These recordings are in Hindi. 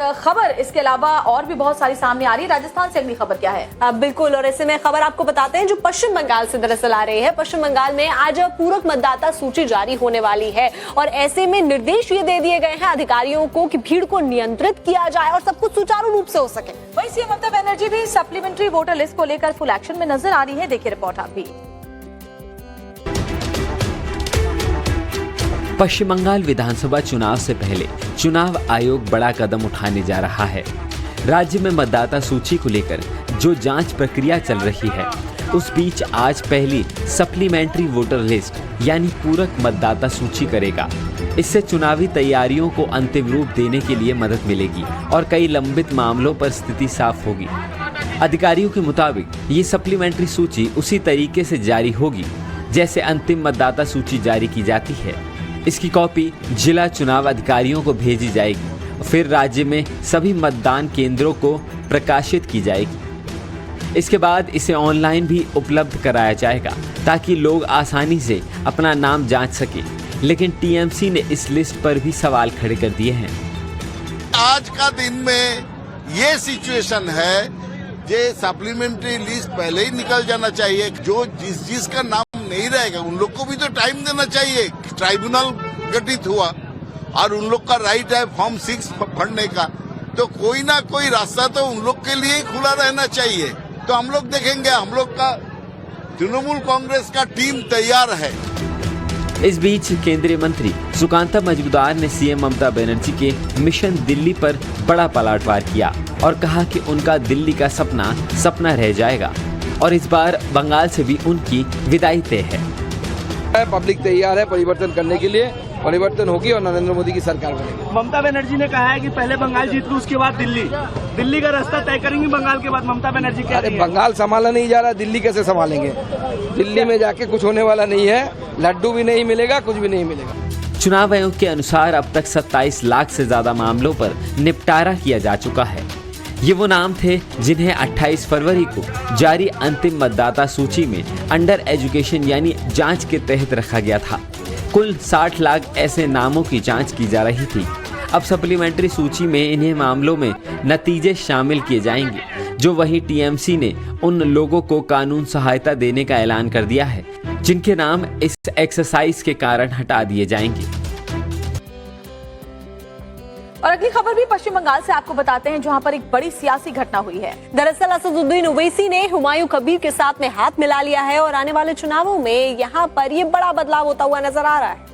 खबर इसके अलावा और भी बहुत सारी सामने आ रही है। राजस्थान से अगली खबर क्या है? बिल्कुल, और ऐसे में खबर आपको बताते हैं जो पश्चिम बंगाल से दरअसल आ रही है। पश्चिम बंगाल में आज पूरक मतदाता सूची जारी होने वाली है और ऐसे में निर्देश ये दे दिए गए हैं अधिकारियों को कि भीड़ को नियंत्रित किया जाए और सब कुछ सुचारू रूप से हो सके। वहीं सीएम ममता बनर्जी भी सप्लीमेंट्री वोटर लिस्ट को लेकर फुल एक्शन में नजर आ रही है। देखिए रिपोर्ट आप भी। पश्चिम बंगाल विधानसभा चुनाव से पहले चुनाव आयोग बड़ा कदम उठाने जा रहा है। राज्य में मतदाता सूची को लेकर जो जांच प्रक्रिया चल रही है, उस बीच आज पहली सप्लीमेंट्री वोटर लिस्ट यानी पूरक मतदाता सूची करेगा। इससे चुनावी तैयारियों को अंतिम रूप देने के लिए मदद मिलेगी और कई लंबित मामलों पर स्थिति साफ होगी। अधिकारियों के मुताबिक ये सप्लीमेंट्री सूची उसी तरीके से जारी होगी जैसे अंतिम मतदाता सूची जारी की जाती है। इसकी कॉपी जिला चुनाव अधिकारियों को भेजी जाएगी, फिर राज्य में सभी मतदान केंद्रों को प्रकाशित की जाएगी। इसके बाद इसे ऑनलाइन भी उपलब्ध कराया जाएगा ताकि लोग आसानी से अपना नाम जांच सके। लेकिन टीएमसी ने इस लिस्ट पर भी सवाल खड़े कर दिए हैं। आज का दिन में ये सिचुएशन है, ये सप्लीमेंट्री लिस्ट पहले ही निकल जाना चाहिए। जो जिसका नाम नहीं रहेगा उन लोग को भी तो टाइम देना चाहिए। ट्राइब्यूनल गठित हुआ और उन लोग का राइट है फॉर्म 6 भरने का, तो कोई ना कोई रास्ता तो उन लोग के लिए ही खुला रहना चाहिए। तो हम लोग देखेंगे, हम लोग का तृणमूल कांग्रेस का टीम तैयार है। इस बीच केंद्रीय मंत्री सुकांता मजूमदार ने सीएम ममता बनर्जी के मिशन दिल्ली पर बड़ा पलटवार किया और कहा कि उनका दिल्ली का सपना सपना रह जाएगा और इस बार बंगाल से भी उनकी विदाई तय है। पब्लिक तैयार है परिवर्तन करने के लिए, परिवर्तन होगी और नरेंद्र मोदी की सरकार बनेगी। ममता बनर्जी ने कहा है कि पहले बंगाल जीत लो, उसके बाद दिल्ली का रास्ता तय करेंगे बंगाल के बाद। ममता बनर्जी कह रही है बंगाल संभाला नहीं जा रहा, दिल्ली कैसे संभालेंगे? दिल्ली में जाके कुछ होने वाला नहीं है, लड्डू भी नहीं मिलेगा, कुछ भी नहीं मिलेगा। चुनाव आयोग के अनुसार अब तक 27 लाख से ज्यादा मामलों पर निपटारा किया जा चुका है। ये वो नाम थे जिन्हें 28 फरवरी को जारी अंतिम मतदाता सूची में अंडर एजुकेशन यानी जांच के तहत रखा गया था। कुल 60 लाख ऐसे नामों की जांच की जा रही थी। अब सप्लीमेंट्री सूची में इन्हीं मामलों में नतीजे शामिल किए जाएंगे। जो वहीं टीएमसी ने उन लोगों को कानून सहायता देने का ऐलान कर दिया है जिनके नाम इस एक्सरसाइज के कारण हटा दिए जाएंगे। और अगली खबर भी पश्चिम बंगाल से आपको बताते हैं, जहां पर एक बड़ी सियासी घटना हुई है। दरअसल असदुद्दीन ओवैसी ने हुमायूं कबीर के साथ में हाथ मिला लिया है और आने वाले चुनावों में यहां पर ये बड़ा बदलाव होता हुआ नजर आ रहा है।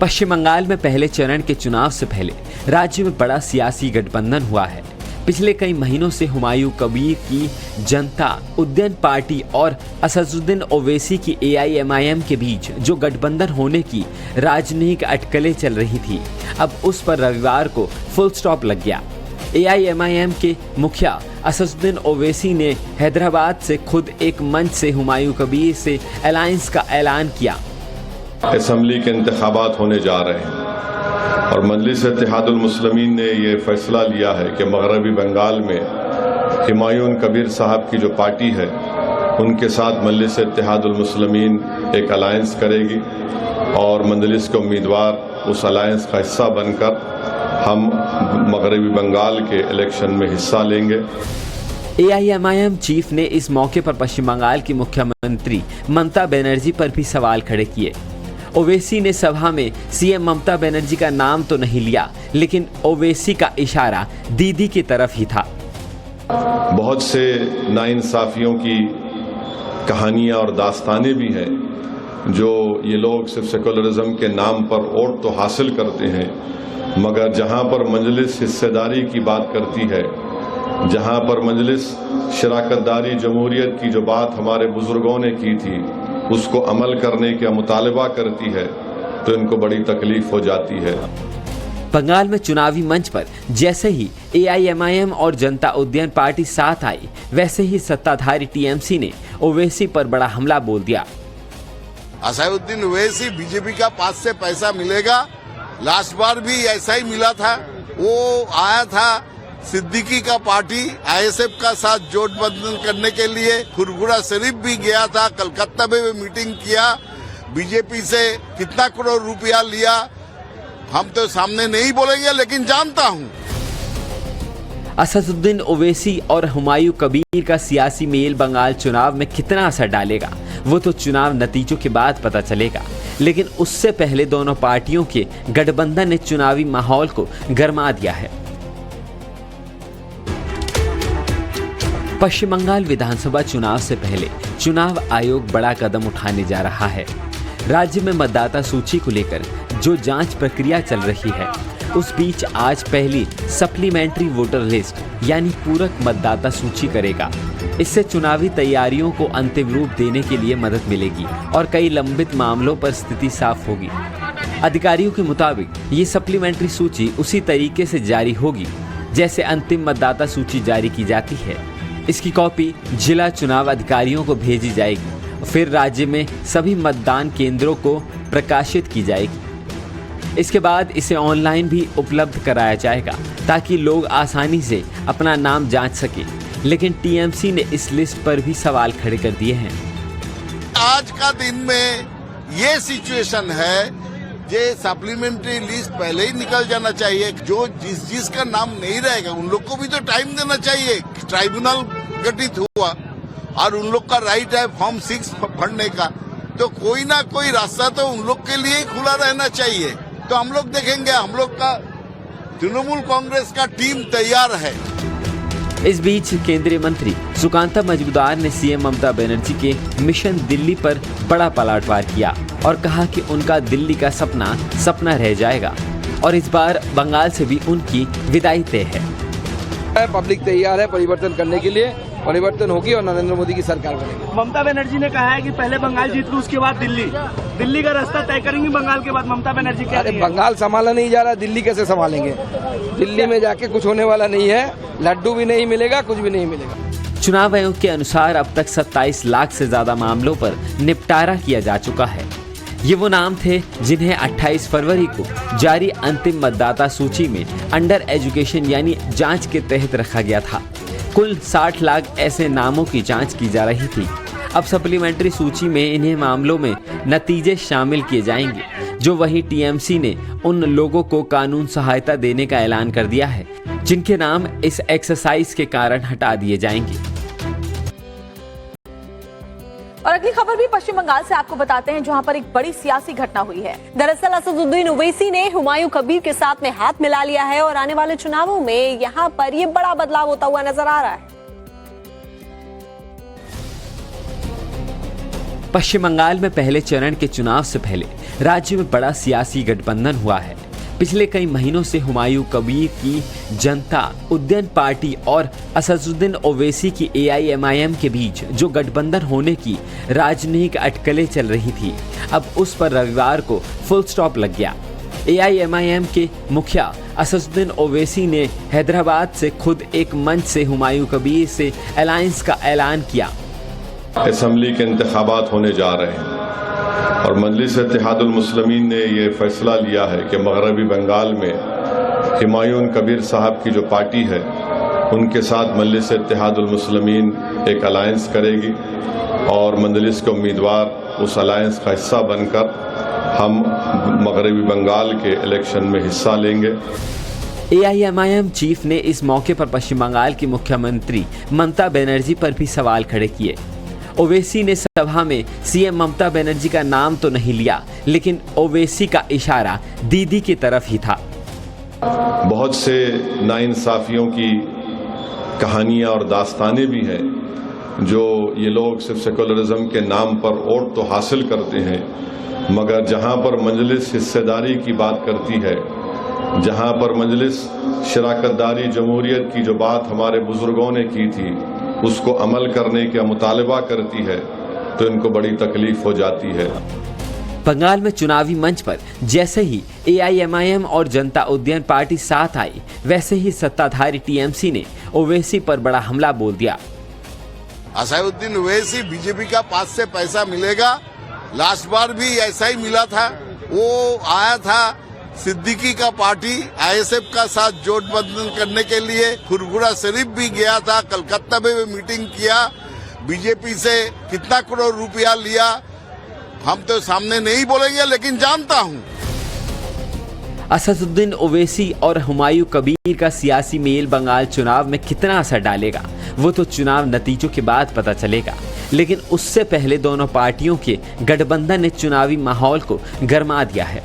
पश्चिम बंगाल में पहले चरण के चुनाव से पहले राज्य में बड़ा सियासी गठबंधन हुआ है। पिछले कई महीनों से हुमायूं कबीर की जनता उद्यन पार्टी और असदुद्दीन ओवैसी की AIMIM के बीच जो गठबंधन होने की राजनीतिक अटकलें चल रही थी, अब उस पर रविवार को फुल स्टॉप लग गया। AIMIM के मुखिया असदुद्दीन ओवैसी ने हैदराबाद से खुद एक मंच से हुमायूं कबीर से अलायंस का ऐलान किया। असेंबली के इंतखाबात होने जा रहे हैं और मजलिस इत्तेहादुल मुस्लिमीन ने ये फैसला लिया है कि मगरबी बंगाल में हुमायूं कबीर साहब की जो पार्टी है उनके साथ मजलिस इत्तेहादुल मुस्लिमीन एक अलायंस करेगी और मजलिस के उम्मीदवार उस अलायंस का हिस्सा बनकर हम मगरबी बंगाल के इलेक्शन में हिस्सा लेंगे। AIMIM चीफ ने इस मौके पर पश्चिम बंगाल की मुख्यमंत्री ममता बनर्जी पर भी सवाल खड़े किए। ओवैसी ने सभा में सीएम ममता बनर्जी का नाम तो नहीं लिया, लेकिन ओवैसी का इशारा दीदी की तरफ ही था। बहुत से नाइंसाफियों की कहानियां और दास्तानें भी हैं जो ये लोग सिर्फ सेकुलरिज्म के नाम पर वोट तो हासिल करते हैं, मगर जहां पर मजलिस हिस्सेदारी की बात करती है, जहां पर मजलिस शराकतदारी जमहूरियत की जो बात हमारे बुजुर्गों ने की थी उसको अमल करने का मुतालबा करती है, तो इनको बड़ी तकलीफ हो जाती है। बंगाल में चुनावी मंच पर जैसे ही AIMIM और जनता उद्यन पार्टी साथ आई, वैसे ही सत्ताधारी टीएमसी ने ओवैसी पर बड़ा हमला बोल दिया। असदुद्दीन ओवैसी बीजेपी का पास से पैसा मिलेगा, लास्ट बार भी ऐसा ही मिला था। वो आया था सिद्दीकी का पार्टी ISF का साथ जोड़बंधन करने के लिए, खुरगुड़ा शरीफ भी गया था, कलकत्ता में भी मीटिंग किया, बीजेपी से कितना करोड़ रुपया लिया, हम तो सामने नहीं बोलेंगे, लेकिन जानता हूं। असदुद्दीन ओवैसी और हुमायूं कबीर का सियासी मेल बंगाल चुनाव में कितना असर डालेगा वो तो चुनाव नतीजों के बाद पता चलेगा, लेकिन उससे पहले दोनों पार्टियों के गठबंधन ने चुनावी माहौल को गरमा दिया है। पश्चिम बंगाल विधानसभा चुनाव से पहले चुनाव आयोग बड़ा कदम उठाने जा रहा है। राज्य में मतदाता सूची को लेकर जो जांच प्रक्रिया चल रही है, उस बीच आज पहली सप्लीमेंट्री वोटर लिस्ट यानी पूरक मतदाता सूची करेगा। इससे चुनावी तैयारियों को अंतिम रूप देने के लिए मदद मिलेगी और कई लंबित मामलों पर स्थिति साफ होगी। अधिकारियों के मुताबिक ये सप्लीमेंट्री सूची उसी तरीके से जारी होगी जैसे अंतिम मतदाता सूची जारी की जाती है। इसकी कॉपी जिला चुनाव अधिकारियों को भेजी जाएगी, फिर राज्य में सभी मतदान केंद्रों को प्रकाशित की जाएगी। इसके बाद इसे ऑनलाइन भी उपलब्ध कराया जाएगा ताकि लोग आसानी से अपना नाम जांच सके। लेकिन टीएमसी ने इस लिस्ट पर भी सवाल खड़े कर दिए हैं। आज का दिन में ये सिचुएशन है, ये सप्लीमेंट्री लिस्ट पहले ही निकल जाना चाहिए। जो जिसका नाम नहीं रहेगा उन लोग को भी तो टाइम देना चाहिए। ट्राइब्यूनल गठित हुआ और उन लोग का राइट है फॉर्म 6 भरने का, तो कोई ना कोई रास्ता तो उन लोग के लिए ही खुला रहना चाहिए। तो हम लोग देखेंगे, हम लोग का तृणमूल कांग्रेस का टीम तैयार है। इस बीच केंद्रीय मंत्री सुकांता मजूमदार ने सीएम ममता बनर्जी के मिशन दिल्ली पर बड़ा पलटवार किया और कहा कि उनका दिल्ली का सपना रह जाएगा और इस बार बंगाल से भी उनकी विदाई तय है। पब्लिक तैयार है परिवर्तन करने के लिए, परिवर्तन होगी और नरेंद्र मोदी की सरकार बनेगी। ममता बनर्जी ने कहा है कि पहले बंगाल जीत लूं, उसके बाद दिल्ली का रास्ता तय करेंगी बंगाल के बाद। ममता बनर्जी कह रही है बंगाल संभाला नहीं जा रहा, दिल्ली कैसे संभालेंगे? दिल्ली में जाके कुछ होने वाला नहीं है, लड्डू भी नहीं मिलेगा, कुछ भी नहीं मिलेगा। चुनाव आयोग के अनुसार अब तक 27 लाख से ज्यादा मामलों पर निपटारा किया जा चुका है। ये वो नाम थे जिन्हें 28 फरवरी को जारी अंतिम मतदाता सूची में अंडर एजुकेशन यानी जांच के तहत रखा गया था। कुल 60 लाख ऐसे नामों की जांच की जा रही थी। अब सप्लीमेंट्री सूची में इन्हें मामलों में नतीजे शामिल किए जाएंगे। जो वहीं टीएमसी ने उन लोगों को कानून सहायता देने का ऐलान कर दिया है जिनके नाम इस एक्सरसाइज के कारण हटा दिए जाएंगे। और अगली खबर भी पश्चिम बंगाल से आपको बताते हैं, जहां पर एक बड़ी सियासी घटना हुई है। दरअसल असदुद्दीन ओवैसी ने हुमायूं कबीर के साथ में हाथ मिला लिया है और आने वाले चुनावों में यहां पर ये बड़ा बदलाव होता हुआ नजर आ रहा है। पश्चिम बंगाल में पहले चरण के चुनाव से पहले राज्य में बड़ा सियासी गठबंधन हुआ है। पिछले कई महीनों से हुमायूं कबीर की जनता उद्यन पार्टी और असदुद्दीन ओवैसी की एआईएमआईएम के बीच जो गठबंधन होने की राजनीतिक अटकलें चल रही थी, अब उस पर रविवार को फुल स्टॉप लग गया। एआईएमआईएम के मुखिया असदुद्दीन ओवैसी ने हैदराबाद से खुद एक मंच से हुमायूं कबीर से अलायंस का ऐलान किया। असम्बली के इंतखाबात होने जा रहे हैं और मजलिस इत्तेहादुल मुस्लिमीन ने ये फैसला लिया है कि मगरबी बंगाल में हुमायूं कबीर साहब की जो पार्टी है उनके साथ मजलिस इत्तेहादुल मुस्लिमीन एक अलायंस करेगी और मजलिस के उम्मीदवार उस अलायंस का हिस्सा बनकर हम मगरबी बंगाल के इलेक्शन में हिस्सा लेंगे। एआईएमआईएम चीफ ने इस मौके पर पश्चिम बंगाल की मुख्यमंत्री ममता बनर्जी पर भी सवाल खड़े किए। ओवैसी ने सभा में सीएम ममता बनर्जी का नाम तो नहीं लिया, लेकिन ओवैसी का इशारा दीदी की तरफ ही था। बहुत से नाइंसाफियों की कहानियां और दास्तानें भी हैं जो ये लोग सिर्फ सेकुलरिज्म के नाम पर वोट तो हासिल करते हैं, मगर जहां पर मजलिस हिस्सेदारी की बात करती है, जहां पर मजलिस शराकतदारी जमहूरियत की जो बात हमारे बुजुर्गों ने की थी उसको अमल करने का मुतालबा करती है, तो इनको बड़ी तकलीफ हो जाती है। बंगाल में चुनावी मंच पर जैसे ही एआईएमआईएम और जनता उद्यन पार्टी साथ आई, वैसे ही सत्ताधारी टीएमसी ने ओवैसी पर बड़ा हमला बोल दिया। असदुद्दीन ओवैसी बीजेपी का पास से पैसा मिलेगा, लास्ट बार भी ऐसा ही मिला था। वो आया था सिद्दीकी का पार्टी आईएसएफ का साथ जोड़बंधन करने के लिए, फुरफुरा शरीफ भी गया था, कलकत्ता में मीटिंग किया, बीजेपी से कितना करोड़ रुपया लिया हम तो सामने नहीं बोलेंगे, लेकिन जानता हूं। असदुद्दीन ओवैसी और हुमायूं कबीर का सियासी मेल बंगाल चुनाव में कितना असर डालेगा वो तो चुनाव नतीजों के बाद पता चलेगा, लेकिन उससे पहले दोनों पार्टियों के गठबंधन ने चुनावी माहौल को गरमा दिया है।